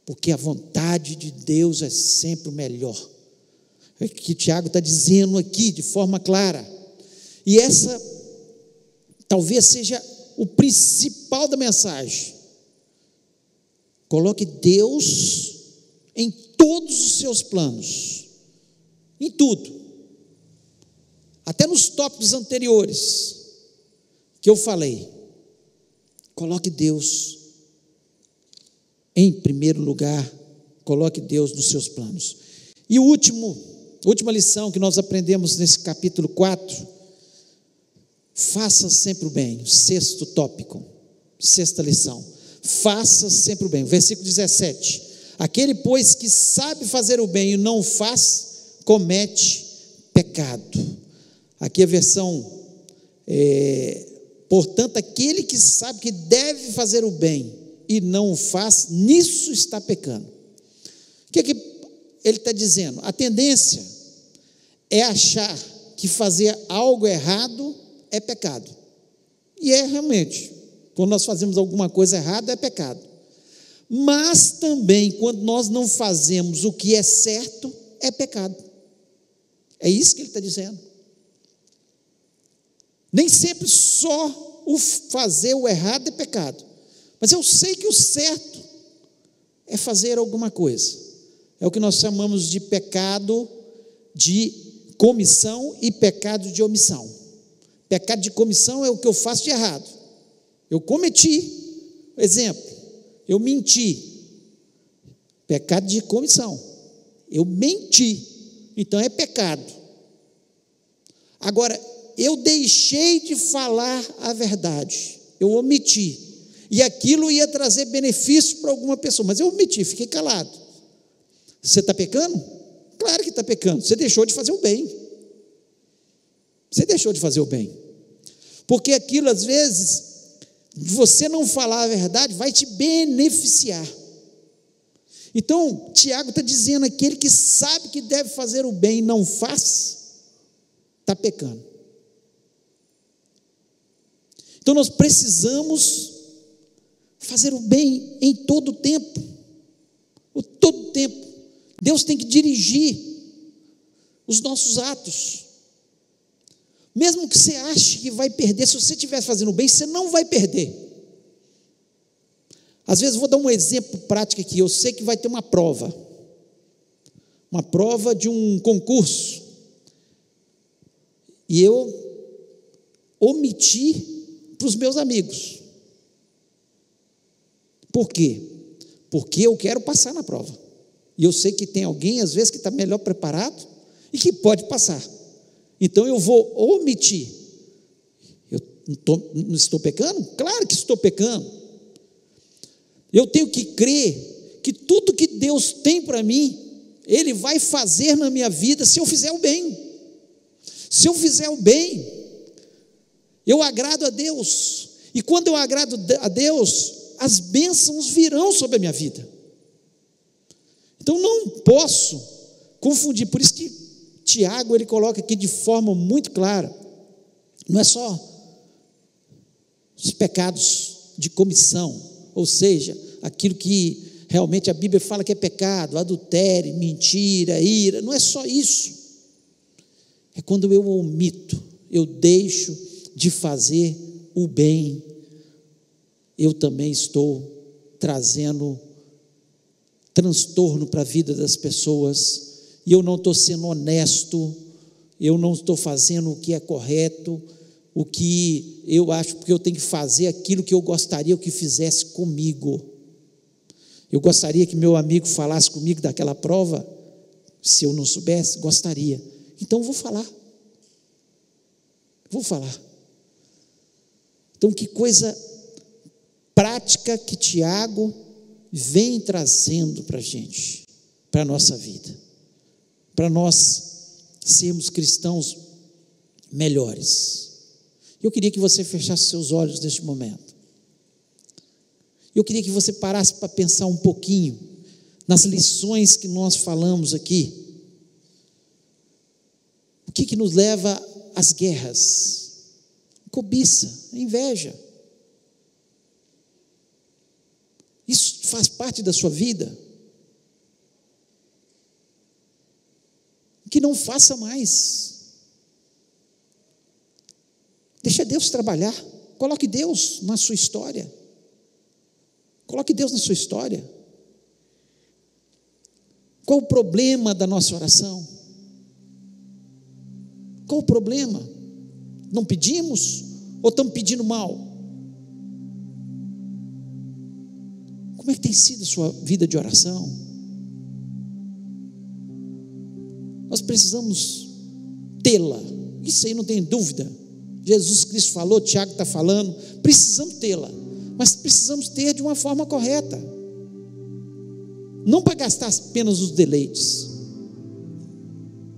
Porque a vontade de Deus é sempre o melhor. É o que o Tiago está dizendo aqui de forma clara. E essa talvez seja o principal da mensagem. Coloque Deus em todos os seus planos, em tudo. Até nos tópicos anteriores que eu falei, coloque Deus em primeiro lugar, coloque Deus nos seus planos. E a última lição que nós aprendemos nesse capítulo 4, faça sempre o bem, o sexto tópico, sexta lição, faça sempre o bem, versículo 17, aquele pois que sabe fazer o bem e não o faz, comete pecado. Aqui a versão, portanto, aquele que sabe que deve fazer o bem e não o faz, nisso está pecando. O que é que ele está dizendo? A tendência é achar que fazer algo errado é pecado. E é realmente. Quando nós fazemos alguma coisa errada, é pecado. Mas também, quando nós não fazemos o que é certo, é pecado. É isso que ele está dizendo. Nem sempre só o fazer o errado é pecado. Mas eu sei que o certo é fazer alguma coisa. É o que nós chamamos de pecado de comissão e pecado de omissão. Pecado de comissão é o que eu faço de errado. Eu cometi, exemplo, eu menti. Pecado de comissão. Eu menti, então é pecado. Agora, eu deixei de falar a verdade, eu omiti, e aquilo ia trazer benefício para alguma pessoa, mas eu omiti, fiquei calado. Você está pecando? Claro que está pecando, você deixou de fazer o bem. Você deixou de fazer o bem, porque aquilo às vezes, você não falar a verdade, vai te beneficiar. Então, Tiago está dizendo, aquele que sabe que deve fazer o bem e não faz, está pecando. Então nós precisamos fazer o bem em todo o tempo. Todo o tempo. Deus tem que dirigir os nossos atos. Mesmo que você ache que vai perder, se você estiver fazendo o bem, você não vai perder. Às vezes, vou dar um exemplo prático aqui. Eu sei que vai ter uma prova de um concurso, e eu omiti para os meus amigos. Por quê? Porque eu quero passar na prova, e eu sei que tem alguém às vezes que está melhor preparado e que pode passar, então eu vou omitir. Eu não estou pecando? Claro que estou pecando. Eu tenho que crer que tudo que Deus tem para mim, Ele vai fazer na minha vida se eu fizer o bem. Se eu fizer o bem, eu agrado a Deus, e quando eu agrado a Deus, as bênçãos virão sobre a minha vida. Então não posso confundir, por isso que Tiago ele coloca aqui de forma muito clara, não é só os pecados de comissão, ou seja, aquilo que realmente a Bíblia fala que é pecado, adultério, mentira, ira, não é só isso. É quando eu omito, eu deixo de fazer o bem, eu também estou trazendo transtorno para a vida das pessoas, e eu não estou sendo honesto, eu não estou fazendo o que é correto, o que eu acho, porque eu tenho que fazer aquilo que eu gostaria que fizesse comigo. Eu gostaria que meu amigo falasse comigo daquela prova, se eu não soubesse, gostaria. Então eu vou falar. Então que coisa prática que Tiago vem trazendo para a gente, para a nossa vida, para nós sermos cristãos melhores. Eu queria que você fechasse seus olhos neste momento. Eu queria que você parasse para pensar um pouquinho nas lições que nós falamos aqui. O que nos leva às guerras? Cobiça, inveja. Isso faz parte da sua vida? Que não faça mais. Deixa Deus trabalhar. Coloque Deus na sua história. Coloque Deus na sua história. Qual o problema da nossa oração? Qual o problema? Não pedimos ou estamos pedindo mal? Como é que tem sido a sua vida de oração? Nós precisamos tê-la, isso aí não tem dúvida. Jesus Cristo falou, Tiago está falando, precisamos tê-la, mas precisamos ter de uma forma correta, não para gastar apenas os deleites,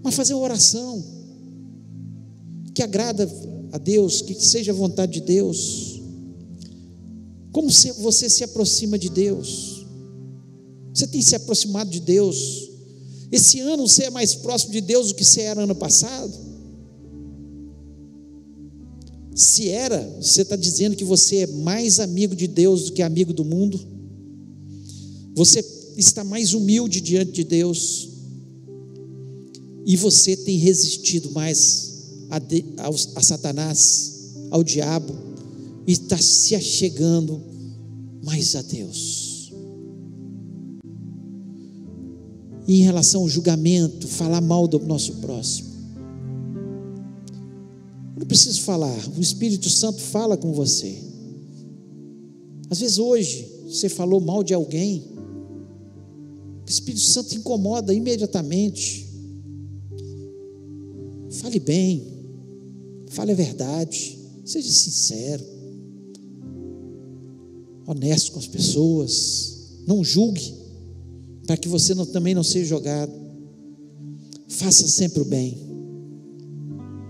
mas fazer uma oração que agrada a Deus, que seja a vontade de Deus. Como você se aproxima de Deus? Você tem se aproximado de Deus? Esse ano você é mais próximo de Deus do que você era ano passado? Se era, você está dizendo que você é mais amigo de Deus do que amigo do mundo? Você está mais humilde diante de Deus? E você tem resistido mais a Satanás, ao diabo, e está se achegando mais a Deus? E em relação ao julgamento, falar mal do nosso próximo, eu não preciso falar, o Espírito Santo fala com você. Às vezes hoje você falou mal de alguém, o Espírito Santo incomoda imediatamente. Fale bem, fale a verdade, seja sincero, honesto com as pessoas, não julgue, para que você também não seja jogado. Faça sempre o bem,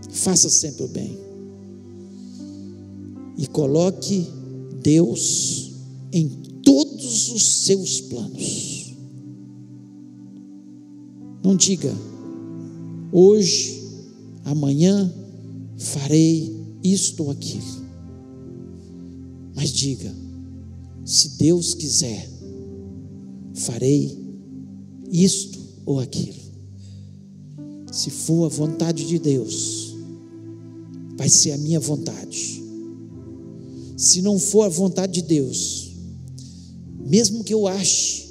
faça sempre o bem, e coloque Deus em todos os seus planos. Não diga, hoje, amanhã farei isto ou aquilo, mas diga, se Deus quiser, farei isto ou aquilo. Se for a vontade de Deus, vai ser a minha vontade. Se não for a vontade de Deus, mesmo que eu ache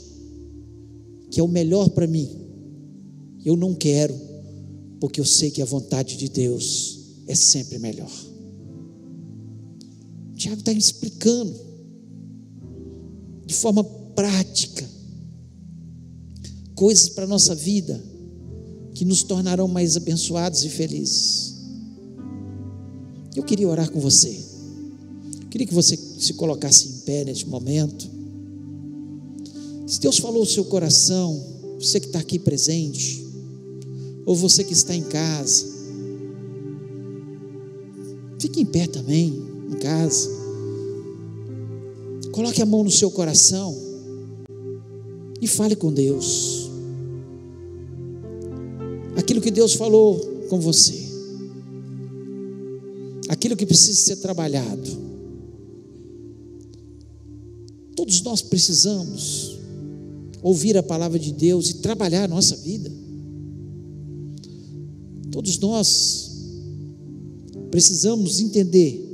que é o melhor para mim, eu não quero, porque eu sei que a vontade de Deus é sempre melhor. O Tiago está explicando de forma prática coisas para a nossa vida que nos tornarão mais abençoados e felizes. Eu queria orar com você. Eu queria que você se colocasse em pé neste momento. Se Deus falou o seu coração, você que está aqui presente, ou você que está em casa, fique em pé também, em casa. Coloque a mão no seu coração e fale com Deus aquilo que Deus falou com você, aquilo que precisa ser trabalhado. Todos nós precisamos ouvir a palavra de Deus e trabalhar a nossa vida. Todos nós precisamos entender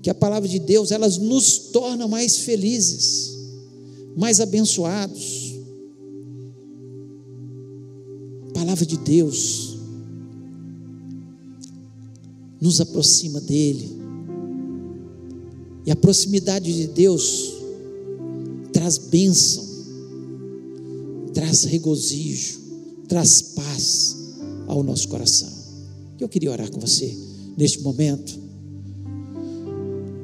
que a palavra de Deus, ela nos torna mais felizes, mais abençoados. A palavra de Deus nos aproxima dele, e a proximidade de Deus traz bênção, traz regozijo, traz paz ao nosso coração. Eu queria orar com você neste momento.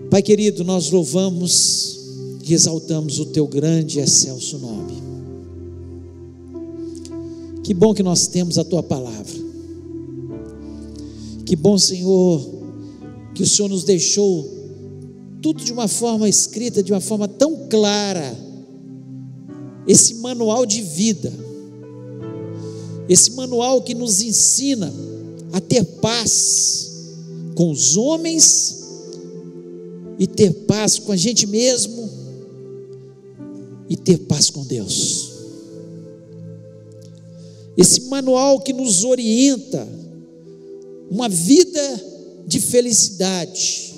Pai querido, nós louvamos e exaltamos o teu grande e excelso nome. Que bom que nós temos a tua palavra. Que bom, Senhor, que o Senhor nos deixou tudo de uma forma escrita, de uma forma tão clara, esse manual de vida, esse manual que nos ensina a ter paz com os homens e ter paz com a gente mesmo e ter paz com Deus. Esse manual que nos orienta uma vida de felicidade,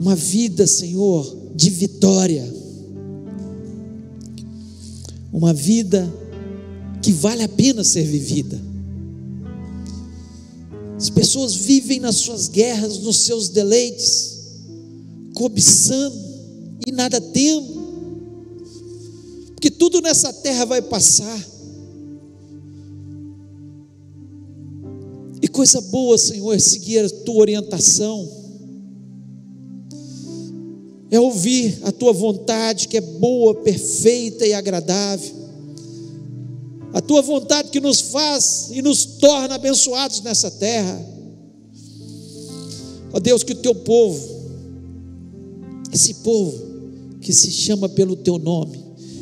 uma vida, Senhor, de vitória, uma vida que vale a pena ser vivida. As pessoas vivem nas suas guerras, nos seus deleites, cobiçando e nada tendo, porque tudo nessa terra vai passar. E coisa boa, Senhor, é seguir a tua orientação, é ouvir a tua vontade, que é boa, perfeita e agradável, a tua vontade que nos faz e nos torna abençoados nessa terra. Ó Deus, que o teu povo esse povo que se chama pelo teu nome,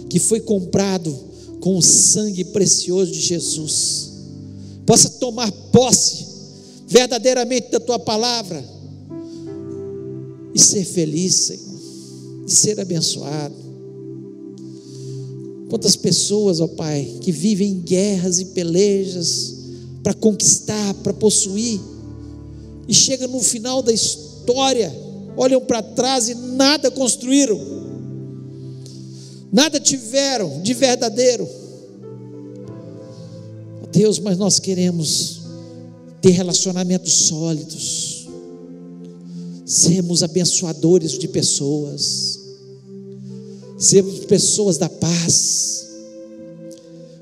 que foi comprado com o sangue precioso de Jesus, possa tomar posse verdadeiramente da tua palavra e ser feliz, Senhor, e ser abençoado. Quantas pessoas, ó Pai, que vivem em guerras e pelejas para conquistar, para possuir, e chega no final da história, olham para trás e nada construíram, nada tiveram de verdadeiro. Deus, mas nós queremos ter relacionamentos sólidos, sermos abençoadores de pessoas, sermos pessoas da paz,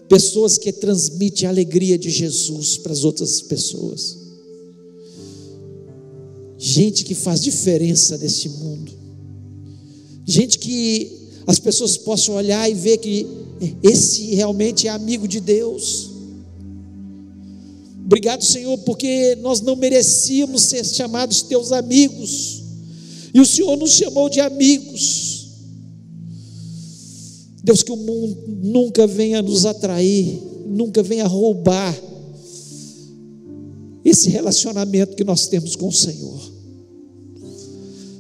pessoas que transmitem a alegria de Jesus para as outras pessoas, gente que faz diferença nesse mundo, gente que as pessoas possam olhar e ver que esse realmente é amigo de Deus. Obrigado, Senhor, porque nós não merecíamos ser chamados teus amigos, e o Senhor nos chamou de amigos. Deus, que o mundo nunca venha nos atrair, nunca venha roubar esse relacionamento que nós temos com o Senhor.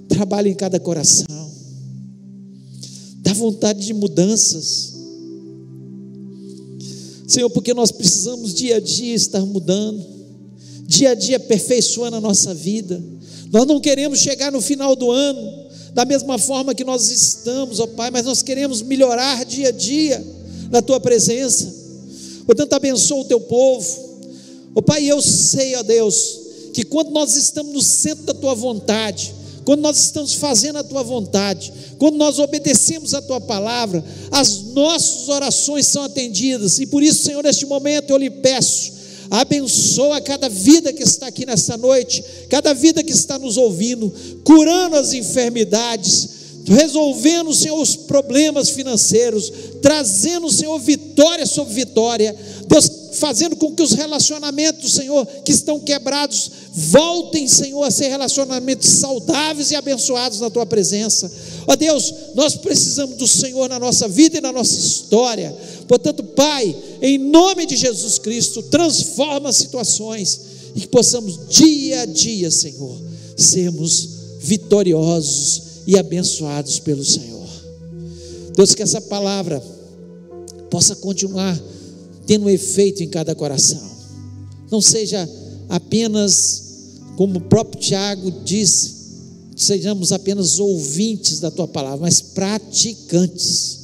Trabalhe em cada coração, dá vontade de mudanças, Senhor, porque nós precisamos dia a dia estar mudando, dia a dia aperfeiçoando a nossa vida. Nós não queremos chegar no final do ano da mesma forma que nós estamos, ó Pai, mas nós queremos melhorar dia a dia na tua presença. Portanto, abençoa o teu povo, ó Pai. Eu sei, ó Deus, que quando nós estamos no centro da tua vontade, quando nós estamos fazendo a tua vontade, quando nós obedecemos a tua palavra, as nossas orações são atendidas. E por isso, Senhor, neste momento eu lhe peço, abençoa cada vida que está aqui nesta noite, cada vida que está nos ouvindo, curando as enfermidades, resolvendo, Senhor, os problemas financeiros, trazendo, Senhor, vitória sobre vitória. Deus, fazendo com que os relacionamentos, Senhor, que estão quebrados, voltem, Senhor, a ser relacionamentos saudáveis e abençoados na tua presença. Ó Deus, nós precisamos do Senhor na nossa vida e na nossa história. Portanto, Pai, em nome de Jesus Cristo, transforma as situações e que possamos dia a dia, Senhor, sermos vitoriosos e abençoados pelo Senhor. Deus, que essa palavra possa continuar tendo efeito em cada coração, não seja apenas, como o próprio Tiago disse, sejamos apenas ouvintes da tua palavra, mas praticantes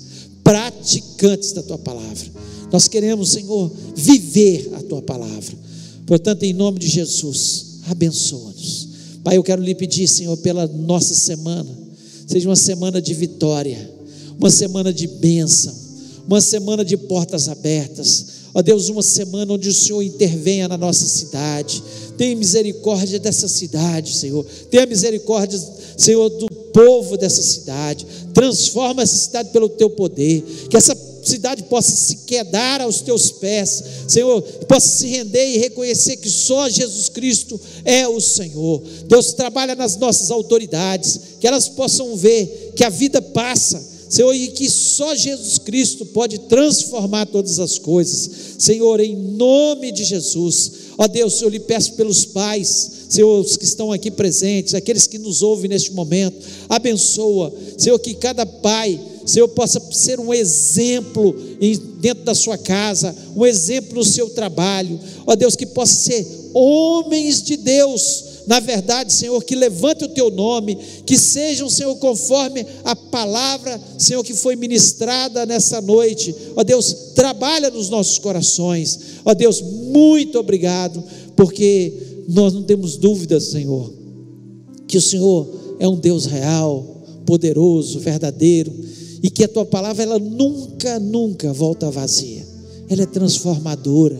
da tua palavra. Nós queremos, Senhor, viver a tua palavra. Portanto, em nome de Jesus, abençoa-nos. Pai, eu quero lhe pedir, Senhor, pela nossa semana, seja uma semana de vitória, uma semana de bênção, uma semana de portas abertas. Ó Deus, uma semana onde o Senhor intervenha na nossa cidade. Tenha misericórdia dessa cidade, Senhor. Tenha misericórdia, Senhor, do povo dessa cidade. Transforma essa cidade pelo teu poder. Que essa cidade possa se quedar aos teus pés, Senhor, possa se render e reconhecer que só Jesus Cristo é o Senhor. Deus, trabalha nas nossas autoridades, que elas possam ver que a vida passa, Senhor, e que só Jesus Cristo pode transformar todas as coisas. Senhor, em nome de Jesus, ó Deus, eu lhe peço pelos pais, Senhor, os que estão aqui presentes, aqueles que nos ouvem neste momento, abençoa, Senhor, que cada pai, Senhor, possa ser um exemplo dentro da sua casa, um exemplo no seu trabalho, ó Deus, que possa ser homens de Deus, na verdade, Senhor, que levante o teu nome, que sejam, Senhor, conforme a palavra, Senhor, que foi ministrada nessa noite. Ó Deus, trabalha nos nossos corações. Ó Deus, muito obrigado, porque nós não temos dúvidas, Senhor, que o Senhor é um Deus real, poderoso, verdadeiro, e que a tua palavra, ela nunca volta vazia. Ela é transformadora,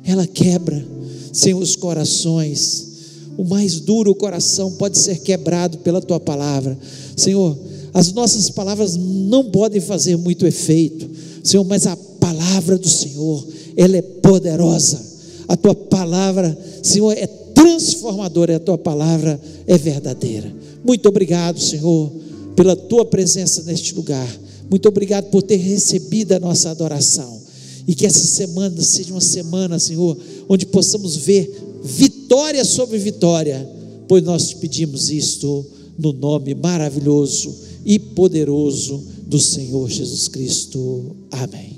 ela quebra, Senhor, os corações. O mais duro coração pode ser quebrado pela tua palavra, Senhor. As nossas palavras não podem fazer muito efeito, Senhor, mas a palavra do Senhor, ela é poderosa. A tua palavra, Senhor, é transformadora, e a tua palavra é verdadeira. Muito obrigado, Senhor, pela tua presença neste lugar. Muito obrigado por ter recebido a nossa adoração, e que essa semana seja uma semana, Senhor, onde possamos ver vitória sobre vitória, pois nós te pedimos isto no nome maravilhoso e poderoso do Senhor Jesus Cristo. Amém.